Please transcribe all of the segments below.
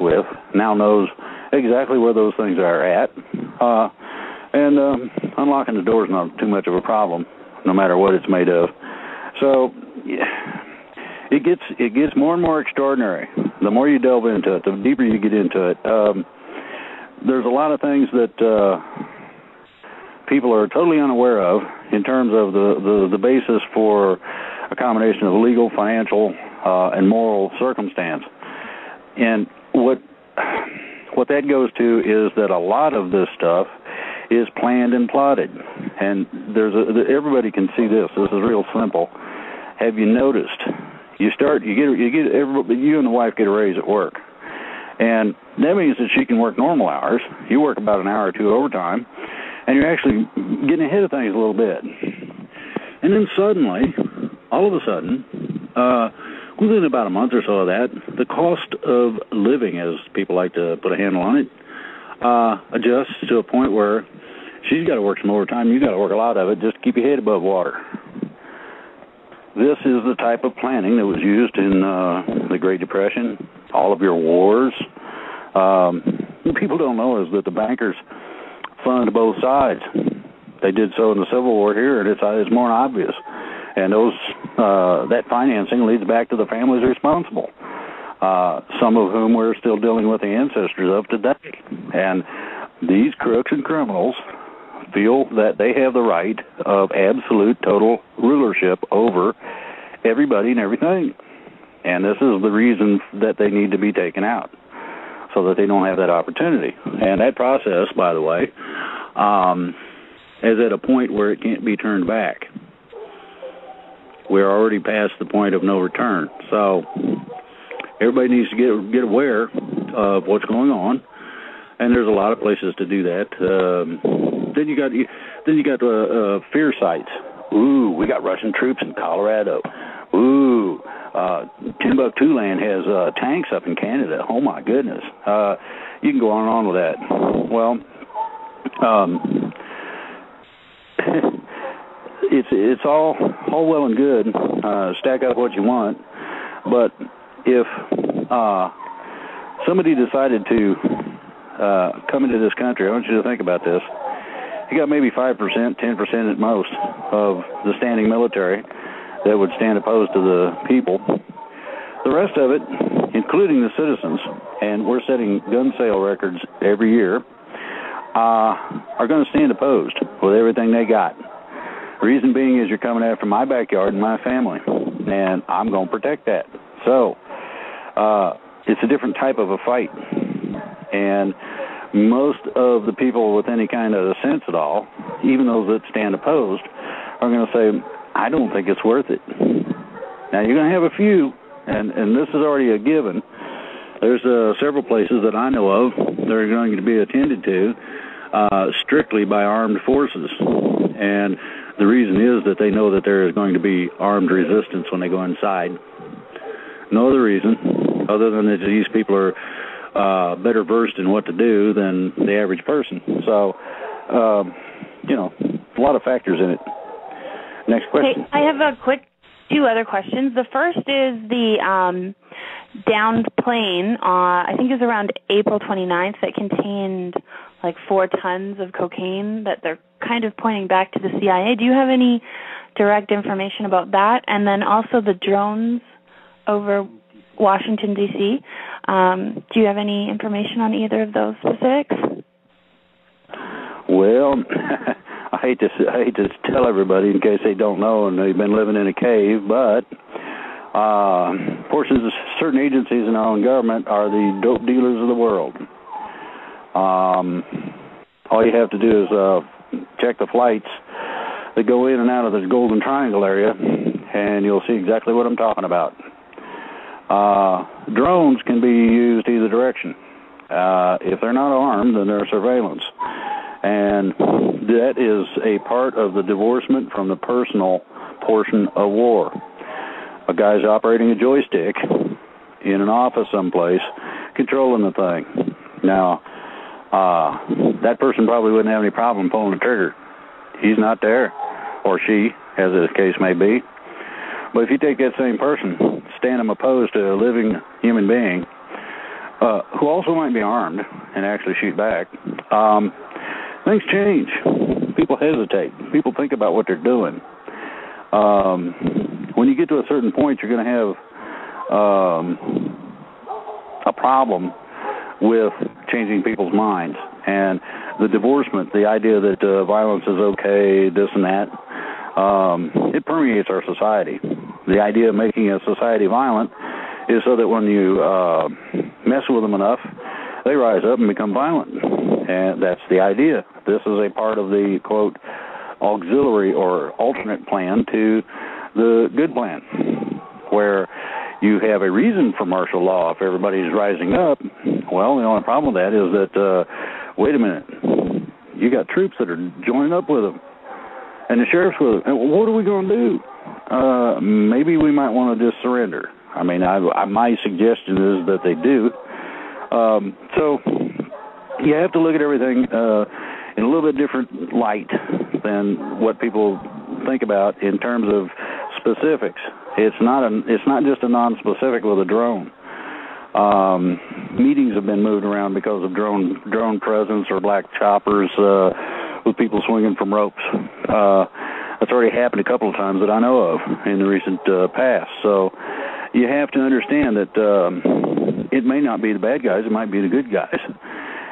with now knows exactly where those things are at, and unlocking the door is not too much of a problem, no matter what it's made of. So it gets more and more extraordinary. The more you delve into it, the deeper you get into it. There's a lot of things that people are totally unaware of in terms of the basis for a combination of legal, financial, and moral circumstance. And what that goes to is that a lot of this stuff is planned and plotted. And everybody can see this. This is real simple. Have you noticed? You and the wife get a raise at work, and that means that she can work normal hours. You work about an hour or two overtime, and you're actually getting ahead of things a little bit. And then suddenly, all of a sudden, within about a month or so of that, the cost of living, as people like to put a handle on it, adjusts to a point where she's got to work some overtime. You've got to work a lot of it just to keep your head above water. This is the type of planning that was used in the Great Depression, all of your wars. What people don't know is that the bankers fund both sides. They did so in the Civil War here, and it's more obvious. And that financing leads back to the families responsible, some of whom we're still dealing with the ancestors of today. And these crooks and criminals feel that they have the right of absolute total rulership over everybody and everything. And this is the reason that they need to be taken out, so that they don't have that opportunity. And that process, by the way, is at a point where it can't be turned back. We're already past the point of no return. So everybody needs to get aware of what's going on, and there's a lot of places to do that. Then you got fear sites. Ooh, we got Russian troops in Colorado. Ooh, Timbuktu land has tanks up in Canada. Oh my goodness. You can go on and on with that. Well, it's all well and good. Stack up what you want, but if somebody decided to come into this country, I want you to think about this. You got maybe 5%, 10% at most of the standing military that would stand opposed to the people. The rest of it, including the citizens, and we're setting gun sale records every year, are going to stand opposed with everything they got. Reason being is you're coming after my backyard and my family, and I'm going to protect that. So it's a different type of a fight. And most of the people with any kind of sense at all, even those that stand opposed, are going to say, I don't think it's worth it. Now, you're going to have a few, and this is already a given. There's several places that I know of that are going to be attended to strictly by armed forces. And the reason is that they know that there is going to be armed resistance when they go inside. No other reason other than that these people are better versed in what to do than the average person. So, a lot of factors in it. Next question. Okay, I have two other questions. The first is the downed plane, I think it was around April 29th, that contained like 4 tons of cocaine that they're kind of pointing back to the CIA. Do you have any direct information about that? And then also the drones over Washington, D.C. Do you have any information on either of those specifics? Well, I hate to tell everybody in case they don't know and they've been living in a cave, but portions of certain agencies in our own government are the dope dealers of the world. All you have to do is check the flights that go in and out of the Golden Triangle area, and you'll see exactly what I'm talking about. Drones can be used either direction. If they're not armed, then they're surveillance. And that is a part of the divorcement from the personal portion of war. A guy's operating a joystick in an office someplace, controlling the thing. Now, that person probably wouldn't have any problem pulling the trigger. He's not there, or she, as the case may be. But if you take that same person, stand them opposed to a living human being, who also might be armed and actually shoot back, things change. People hesitate. People think about what they're doing. When you get to a certain point, you're going to have a problem with changing people's minds. And the divorcement, the idea that violence is okay, this and that, it permeates our society. The idea of making a society violent is so that when you mess with them enough, they rise up and become violent. And that's the idea. This is a part of the, quote, auxiliary or alternate plan to the good plan, where you have a reason for martial law if everybody's rising up. Well, the only problem with that is that, wait a minute, you got troops that are joining up with them, and the sheriff's with them. And what are we going to do? Maybe we might want to just surrender. I mean, my suggestion is that they do. So you have to look at everything in a little bit different light than what people think about in terms of specifics. It's not just a non-specific with a drone. Meetings have been moved around because of drone presence or black choppers with people swinging from ropes. That's already happened a couple of times that I know of in the recent past. So you have to understand that it may not be the bad guys, it might be the good guys.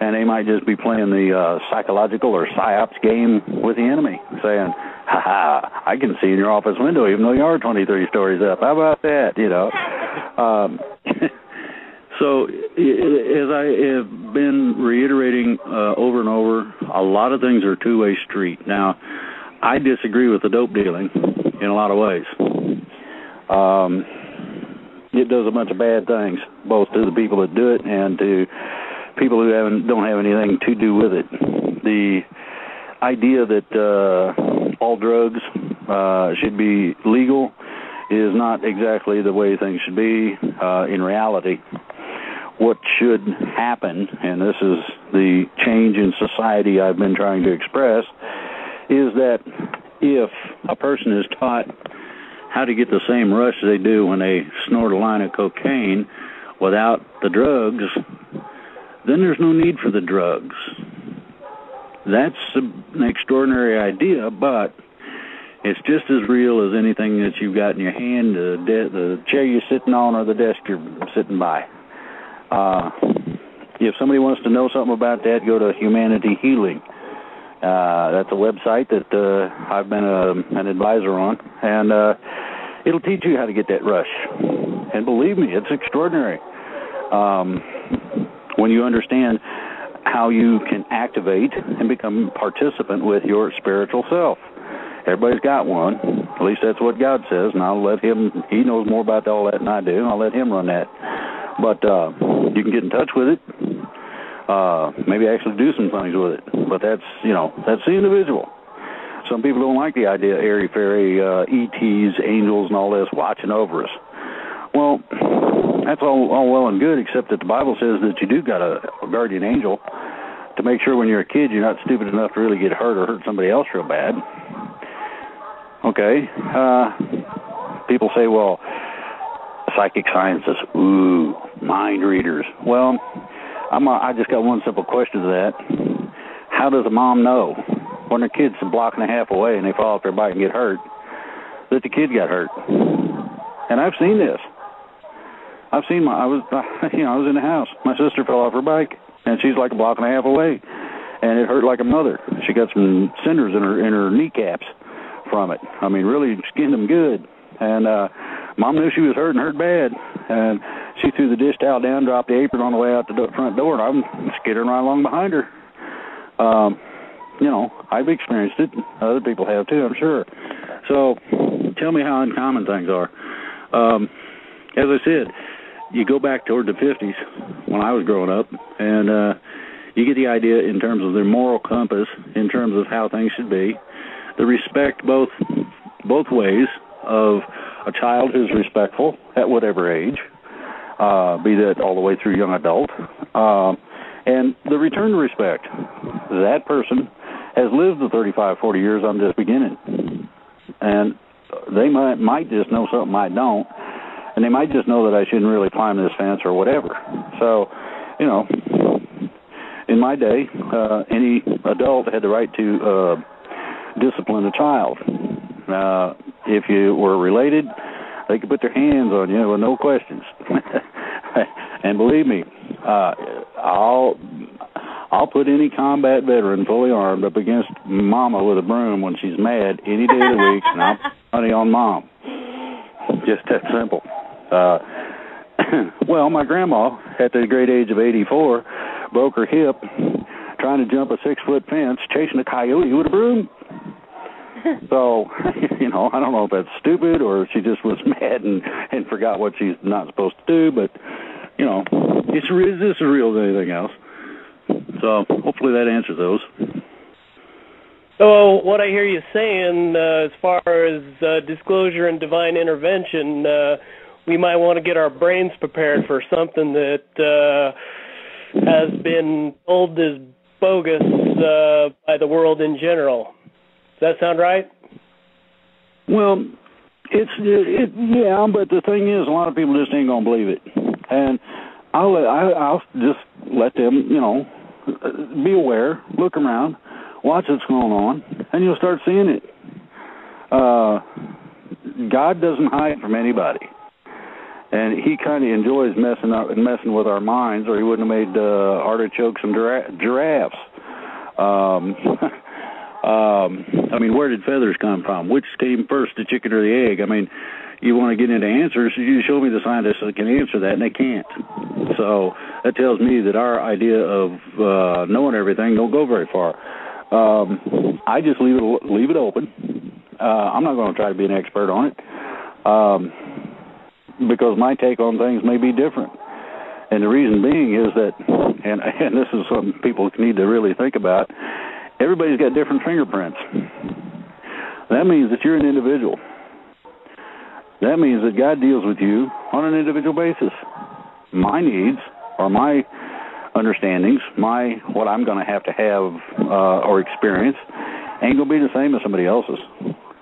And they might just be playing the psychological or psyops game with the enemy, saying, ha-ha, I can see in your office window even though you are 20, 30 stories up. How about that, you know? So as I have been reiterating over and over, a lot of things are a two-way street. Now, I disagree with the dope dealing in a lot of ways. It does a bunch of bad things, both to the people that do it and to people who don't have anything to do with it. The idea that all drugs should be legal is not exactly the way things should be in reality. What should happen, and this is the change in society I've been trying to express, is that if a person is taught how to get the same rush they do when they snort a line of cocaine without the drugs, then there's no need for the drugs. That's an extraordinary idea, but it's just as real as anything that you've got in your hand, the chair you're sitting on or the desk you're sitting by. If somebody wants to know something about that, go to Humanity Healing. That's a website that I've been an advisor on, and it'll teach you how to get that rush. And believe me, it's extraordinary. When you understand how you can activate and become a participant with your spiritual self. Everybody's got one. At least that's what God says, and I'll let him, he knows more about all that than I do, and I'll let him run that. But you can get in touch with it, maybe actually do some things with it. But that's the individual. Some people don't like the idea of airy-fairy ETs, angels, and all this watching over us. Well, that's all well and good, except that the Bible says that you do got a guardian angel to make sure when you're a kid you're not stupid enough to really get hurt or hurt somebody else real bad. Okay. People say, well, psychic sciences, ooh, mind readers. Well, I just got one simple question to that. How does a mom know when their kid's a block and a half away and they fall off their bike and get hurt that the kid got hurt? And I've seen this. I was in the house. My sister fell off her bike, and she's like a block and a half away, and it hurt like a mother. She got some cinders in her kneecaps from it. I mean, really skinned them good. And Mom knew she was hurt bad, and she threw the dish towel down, dropped the apron on the way out the front door, and I'm skittering right along behind her. I've experienced it. Other people have too, I'm sure. So tell me how uncommon things are. As I said, you go back toward the 50s when I was growing up, and you get the idea in terms of their moral compass, in terms of how things should be, the respect both ways of a child who's respectful at whatever age, be that all the way through young adult, and the return to respect. That person has lived the 35, 40 years I'm just beginning, and they might just know something I don't, and they might just know that I shouldn't really climb this fence or whatever. So you know, in my day, any adult had the right to discipline a child. If you were related, they could put their hands on you with no questions. And believe me, I'll put any combat veteran fully armed up against Mama with a broom when she's mad any day of the week, and I'll put money on Mom. Just that simple. Well, my grandma, at the great age of 84, broke her hip trying to jump a 6-foot fence, chasing a coyote with a broom. So, you know, I don't know if that's stupid or she just was mad and forgot what she's not supposed to do, but, you know, it's as real as anything else. So hopefully that answers those. So what I hear you saying, as far as disclosure and divine intervention, we might want to get our brains prepared for something that has been told as bogus by the world in general. Does that sound right? Well, yeah, but the thing is, a lot of people just ain't gonna believe it, and I'll just let them, you know, be aware, look around, watch what's going on, and you'll start seeing it. God doesn't hide from anybody, and He kind of enjoys messing with our minds, or He wouldn't have made artichokes and giraffes. I mean, where did feathers come from? Which came first, the chicken or the egg? I mean, you want to get into answers, you show me the scientists that can answer that, and they can't. So that tells me that our idea of knowing everything don't go very far. I just leave it open. I'm not going to try to be an expert on it because my take on things may be different. And the reason being is that, and this is something people need to really think about, everybody's got different fingerprints. That means that you're an individual. That means that God deals with you on an individual basis. My needs or my understandings, what I'm going to have or experience ain't going to be the same as somebody else's.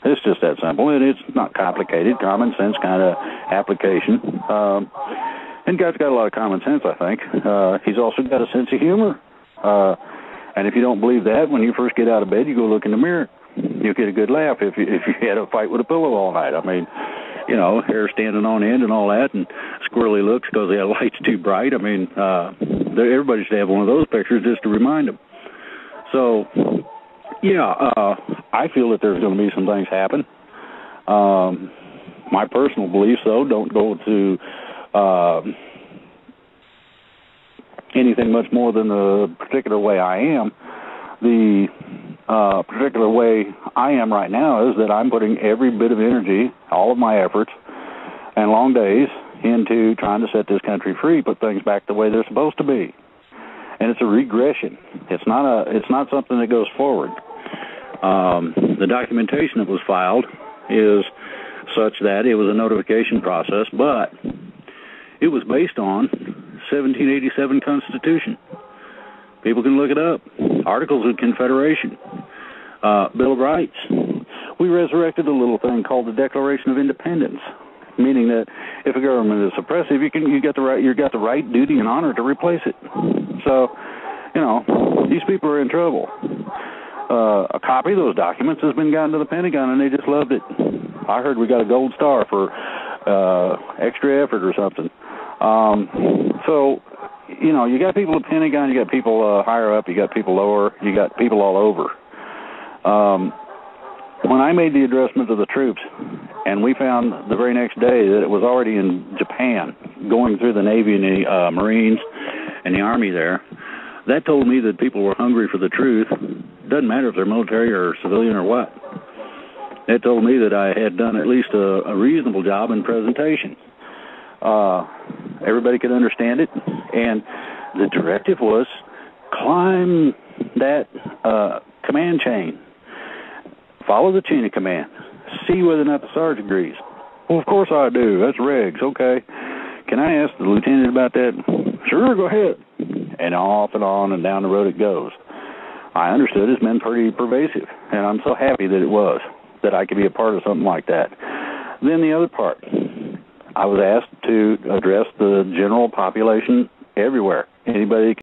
It's just that simple, and it's not complicated, common sense kind of application. And God's got a lot of common sense, I think. He's also got a sense of humor. And if you don't believe that, when you first get out of bed, you go look in the mirror. You'll get a good laugh if you had a fight with a pillow all night. I mean, you know, hair standing on end and all that, and squirrely looks because the light's too bright. I mean, everybody should have one of those pictures just to remind them. So, yeah, I feel that there's going to be some things happen. My personal beliefs, though, don't go to anything much more than the particular way I am. The particular way I am right now is that I'm putting every bit of energy, all of my efforts, and long days into trying to set this country free, put things back the way they're supposed to be. And it's a regression. It's not something that goes forward. The documentation that was filed is such that it was a notification process, but it was based on 1787 Constitution. People can look it up. Articles of Confederation, Bill of Rights. We resurrected a little thing called the Declaration of Independence, meaning that if a government is oppressive, you got the right, duty, and honor to replace it. So, you know, these people are in trouble. A copy of those documents has been gotten to the Pentagon, and they just loved it. I heard we got a gold star for extra effort or something. So, you know, you got people at the Pentagon, you got people higher up, you got people lower, you got people all over. When I made the addressment to the troops, and we found the very next day that it was already in Japan, going through the Navy and the Marines and the Army there, that told me that people were hungry for the truth. Doesn't matter if they're military or civilian or what. It told me that I had done at least a reasonable job in presentation. Everybody could understand it, and the directive was climb that command chain. Follow the chain of command. See whether or not the sergeant agrees. Well, of course I do. That's regs. Okay. Can I ask the lieutenant about that? Sure, go ahead. And off and on and down the road it goes. I understood it's been pretty pervasive, and I'm so happy that it was, that I could be a part of something like that. Then the other part, I was asked to address the general population everywhere, anybody